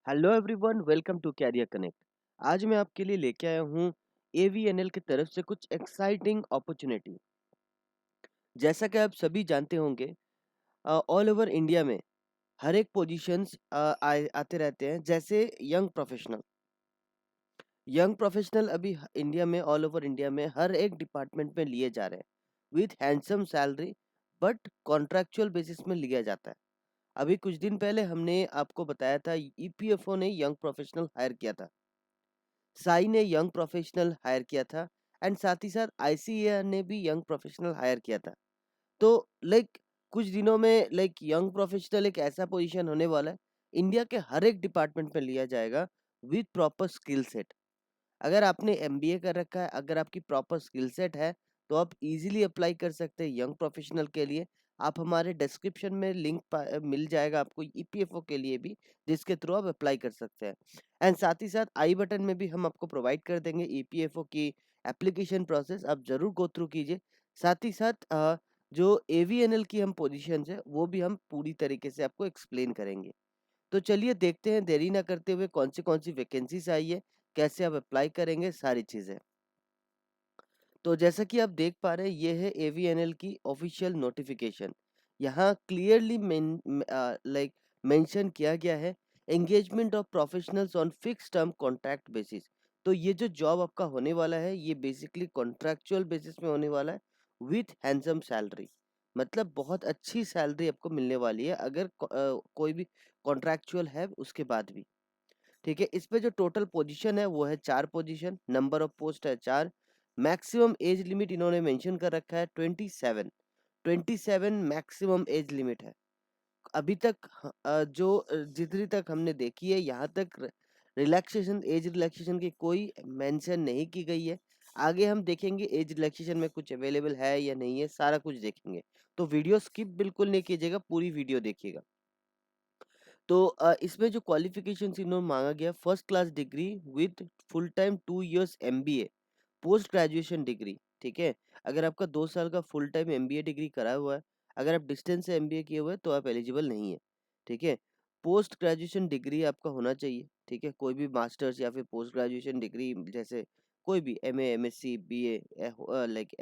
Hello everyone, welcome to career connect. आज मैं आपके लिए लेके आया हूँ एवीएनएल की तरफ से कुछ एक्साइटिंग अपॉर्चुनिटी। जैसा कि आप सभी जानते होंगे, ऑल ओवर इंडिया में हर एक पोजीशंस आते रहते हैं। जैसे यंग प्रोफेशनल अभी इंडिया में, ऑल ओवर इंडिया में हर एक डिपार्टमेंट में लिए जा रहे हैं with handsome salary, but contractual basis में लिया जाता है। अभी कुछ दिन पहले हमने आपको बताया था, ईपीएफओ ने यंग प्रोफेशनल हायर किया था, साई ने यंग प्रोफेशनल हायर किया था, एंड साथ ही साथ आईसीएआर ने भी यंग प्रोफेशनल हायर किया था। तो लाइक कुछ दिनों में यंग प्रोफेशनल एक ऐसा पोजीशन होने वाला है, इंडिया के हर एक डिपार्टमेंट में लिया जाएगा विथ प्रॉपर स्किल सेट। अगर आपने एमबीए कर रखा है, अगर आपकी प्रॉपर स्किल सेट है, तो आप इजीली अप्लाई कर सकते हैं यंग प्रोफेशनल के लिए। आप हमारे डिस्क्रिप्शन में लिंक मिल जाएगा आपको ईपीएफओ के लिए भी, जिसके थ्रू आप अप्लाई कर सकते हैं। एंड साथ ही साथ आई बटन में भी हम आपको प्रोवाइड कर देंगे ईपीएफओ की एप्लीकेशन प्रोसेस, आप जरूर गो थ्रू कीजिए। साथ ही साथ जो एवीएनएल की हम पोजीशन है वो भी हम पूरी तरीके से आपको एक्सप्लेन करेंगे। तो चलिए देखते हैं, देरी ना करते हुए कौन सी वैकेंसीज आई है, कैसे आप अप्लाई करेंगे, सारी चीज़ें। तो जैसा कि आप देख पा रहे हैं, ये है एवीएनएल की ऑफिशियल नोटिफिकेशन। यहाँ क्लियरली मेंशन किया गया है, engagement of professionals on fix term contract basis. तो ये जो जॉब आपका होने वाला है, ये बेसिकली कॉन्ट्रैक्चुअल बेसिस में होने वाला है विथ हैंडसम सैलरी। मतलब बहुत अच्छी सैलरी आपको मिलने वाली है अगर कोई भी कॉन्ट्रैक्चुअल है उसके बाद भी। ठीक है, इसमें जो टोटल पोजीशन है वो है 4 पोजीशन, नंबर ऑफ पोस्ट है 4। मैक्सिमम एज लिमिट इन्होंने मेंशन कर रखा है 27। 27 मैक्सिमम एज लिमिट है। अभी तक जितनी तक हमने देखी है, यहाँ तक रिलैक्सेशन, एज रिलैक्सेशन की कोई मेंशन नहीं की गई है। आगे हम देखेंगे एज रिलैक्सेशन में कुछ अवेलेबल है या नहीं है, सारा कुछ देखेंगे। तो वीडियो स्किप बिल्कुल नहीं कीजिएगा, पूरी वीडियो देखिएगा। तो इसमें जो क्वालिफिकेशंस इन्होंने मांगा गया, first class degree with full time 2 years MBA, post graduation degree. ठीक है, अगर आपका 2 साल का फुल टाइम एमबीए डिग्री करा हुआ है, अगर आप डिस्टेंस से एमबीए किए हुए हैं तो आप एलिजिबल नहीं है। ठीक है, पोस्ट ग्रेजुएशन डिग्री आपका होना चाहिए। ठीक है, कोई भी मास्टर्स या फिर पोस्ट ग्रेजुएशन डिग्री, जैसे कोई भी MA, MSc, BA, like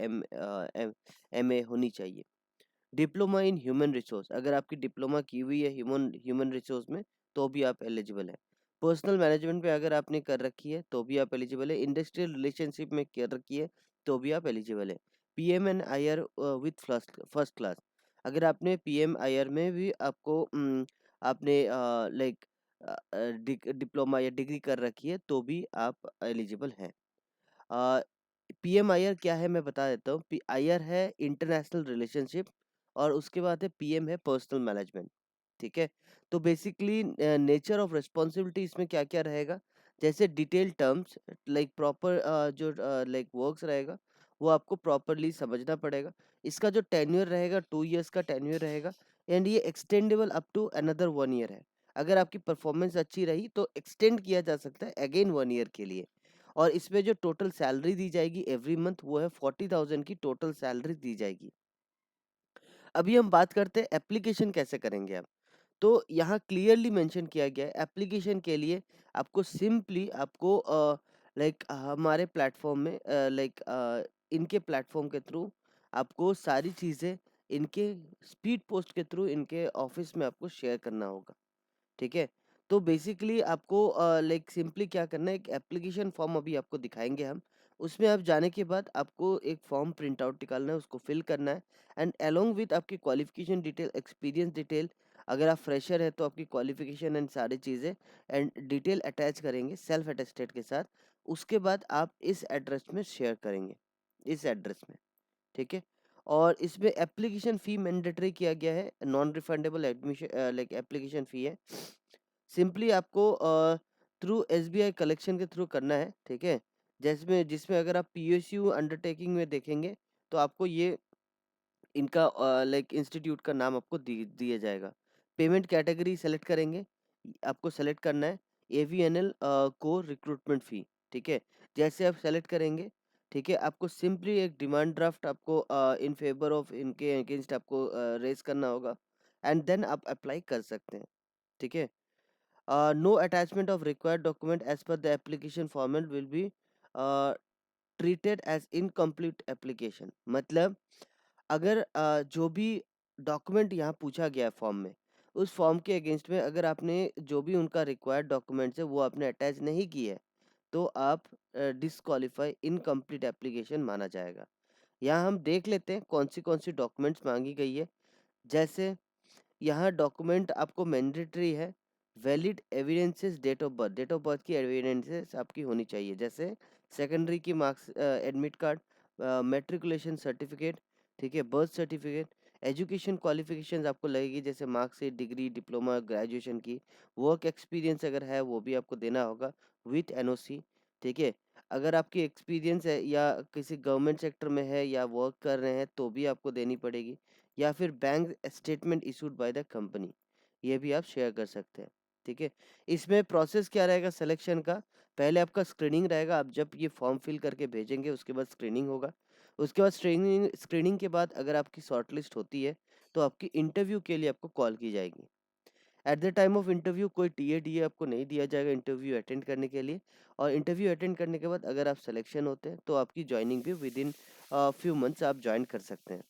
MA होनी चाहिए। डिप्लोमा इन ह्यूमन रिसोर्स, अगर आपकी डिप्लोमा की हुई है ह्यूमन ह्यूमन रिसोर्स में, तो भी आप एलिजिबल हैं। पर्सनल मैनेजमेंट पे अगर आपने कर रखी है तो भी आप एलिजिबल है। इंडस्ट्रियल रिलेशनशिप में कर रखी है तो भी आप एलिजिबल है। PM and IR with first class, अगर आपने पीएम आईआर में भी आपको आपने लाइक डिप्लोमा या डिग्री कर रखी है तो भी आप एलिजिबल हैं। पीएम आईआर क्या है मैं बता देता हूँ। आईआर है इंटरनेशनल रिलेशनशिप, और उसके बाद है पीएम है पर्सनल मैनेजमेंट। ठीक है, तो बेसिकली नेचर ऑफ रिस्पॉन्सिबिलिटी इसमें क्या क्या रहेगा, जैसे डिटेल टर्म्स, लाइक प्रॉपर जो लाइक वर्क्स रहेगा वो आपको प्रॉपरली समझना पड़ेगा। इसका जो टेन्योर रहेगा 2 इयर्स का टेन्योर रहेगा, एंड ये extendable up to another 1 year है। अगर आपकी परफॉर्मेंस अच्छी रही तो एक्सटेंड किया जा सकता है अगेन 1 ईयर के लिए। और इसमें जो टोटल सैलरी दी जाएगी एवरी मंथ, वो है 40,000 की टोटल सैलरी दी जाएगी। अभी हम बात करते हैं एप्लीकेशन कैसे करेंगे आप। तो यहाँ क्लियरली मेंशन किया गया है, एप्लीकेशन के लिए आपको सिंपली आपको हमारे प्लेटफॉर्म में इनके प्लेटफॉर्म के थ्रू आपको सारी चीज़ें इनके स्पीड पोस्ट के थ्रू इनके ऑफिस में आपको शेयर करना होगा। ठीक है, तो बेसिकली आपको सिंपली क्या करना है, एक एप्लीकेशन फॉर्म अभी आपको दिखाएंगे हम। उसमें आप जाने के बाद आपको एक फॉर्म प्रिंट आउट निकालना है, उसको फिल करना है, एंड अलोंग विथ आपकी क्वालिफिकेशन डिटेल, एक्सपीरियंस डिटेल, अगर आप फ्रेशर है तो आपकी क्वालिफिकेशन एंड सारी चीज़ें एंड डिटेल अटैच करेंगे सेल्फ अटेस्टेड के साथ। उसके बाद आप इस एड्रेस में शेयर करेंगे, इस एड्रेस में। ठीक है, और इसमें एप्लीकेशन फ़ी मैंडेटरी किया गया है, non refundable admission application fee है। सिंपली आपको थ्रू एसबीआई कलेक्शन के थ्रू करना है। ठीक है, जिसमें जिसमें अगर आप पीएसयू अंडरटेकिंग में देखेंगे तो आपको ये इनका इंस्टीट्यूट का नाम आपको दिया जाएगा। पेमेंट कैटेगरी सेलेक्ट करेंगे, आपको सेलेक्ट करना है एवीएनएल को रिक्रूटमेंट फ़ी। ठीक है, जैसे आप सेलेक्ट करेंगे, ठीक है, आपको सिंपली एक डिमांड ड्राफ्ट आपको इन फेवर ऑफ इनके अगेंस्ट आपको रेज़ करना होगा, एंड देन आप अप्लाई कर सकते हैं। ठीक है, no attachment of required document as per the application format will be treated as incomplete application. मतलब अगर जो भी डॉक्यूमेंट यहाँ पूछा गया है फॉर्म में, उस फॉर्म के अगेंस्ट में अगर आपने जो भी उनका रिक्वायर्ड डॉक्यूमेंट्स है वो आपने अटैच नहीं की है, तो आप डिसक्वालीफाई इनकम्प्लीट एप्लीकेशन माना जाएगा। यहाँ हम देख लेते हैं कौन सी डॉक्यूमेंट्स मांगी गई है। जैसे यहाँ डॉक्यूमेंट आपको मैंडेटरी है, valid evidences, date of birth की एविडेंसेस आपकी होनी चाहिए। जैसे सेकेंडरी की marks, admit card, matriculation certificate, ठीक है, बर्थ सर्टिफिकेट, एजुकेशन क्वालिफिकेशंस आपको लगेगी, जैसे मार्क्सिट, डिग्री, डिप्लोमा, ग्रेजुएशन की। वर्क एक्सपीरियंस अगर है वो भी आपको देना होगा विथ एनओसी, ठीक है। अगर आपकी एक्सपीरियंस है या किसी गवर्नमेंट सेक्टर में है या वर्क कर रहे हैं तो भी आपको देनी पड़ेगी, या फिर bank statement issued by the company, ये भी आप शेयर कर सकते हैं, ठीक है। इसमें प्रोसेस क्या रहेगा सिलेक्शन का? पहले आपका स्क्रीनिंग रहेगा, आप जब ये फॉर्म फिल करके भेजेंगे उसके बाद स्क्रीनिंग होगा। उसके बाद स्क्रीनिंग के बाद अगर आपकी शॉर्टलिस्ट होती है तो आपकी इंटरव्यू के लिए आपको कॉल की जाएगी। At the time of interview कोई टीए आपको नहीं दिया जाएगा इंटरव्यू अटेंड करने के लिए। और इंटरव्यू अटेंड करने के बाद अगर आप सिलेक्शन होते हैं तो आपकी ज्वाइनिंग भी विद इन फ्यू मंथ्स आप ज्वाइन कर सकते हैं,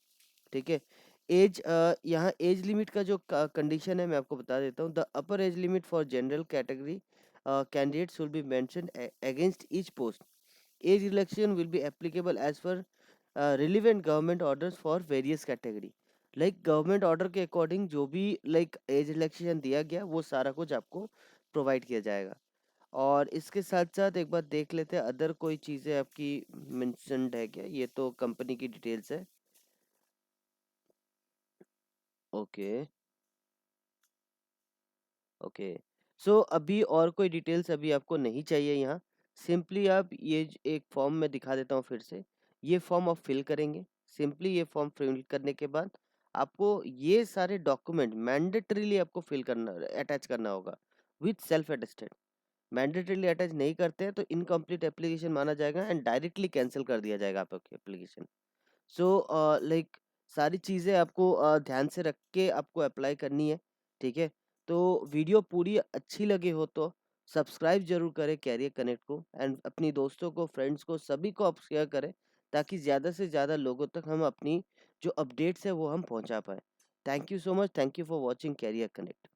ठीक है। एज, यहाँ एज लिमिट का जो कंडीशन है मैं आपको बता देता हूँ। The upper age limit for general category candidates will be mentioned against each post. Age relaxation will be applicable as per relevant government orders for various category. Like government order के according जो भी like age relaxation दिया गया वो सारा कुछ आपको provide किया जाएगा। और इसके साथ साथ एक बार देख लेते हैं अदर कोई चीज़ें आपकी मेंशन्ड है क्या। ये तो कंपनी की डिटेल्स है। Okay, okay. सो अभी और कोई डिटेल्स अभी आपको नहीं चाहिए यहाँ। सिंपली आप ये एक फॉर्म में दिखा देता हूँ फिर से। ये फॉर्म आप फिल करेंगे। सिंपली ये फॉर्म फिल करने के बाद आपको ये सारे डॉक्यूमेंट मैंडेटरीली आपको फिल करना, अटैच करना होगा with self attested. Mandatorily attach नहीं करते हैं तो इनकम्प्लीट एप्लीकेशन माना जाएगा एंड डायरेक्टली कैंसिल कर दिया जाएगा आपकी एप्लीकेशन। सो लाइक सारी चीज़ें आपको ध्यान से रख के आपको अप्लाई करनी है, ठीक है। तो वीडियो पूरी अच्छी लगी हो तो सब्सक्राइब जरूर करें कैरियर कनेक्ट को, एंड अपनी दोस्तों को, फ्रेंड्स को, सभी को आप शेयर करें ताकि ज़्यादा से ज़्यादा लोगों तक हम अपनी जो अपडेट्स है वो हम पहुंचा पाए। Thank you so much, thank you for watching career connect.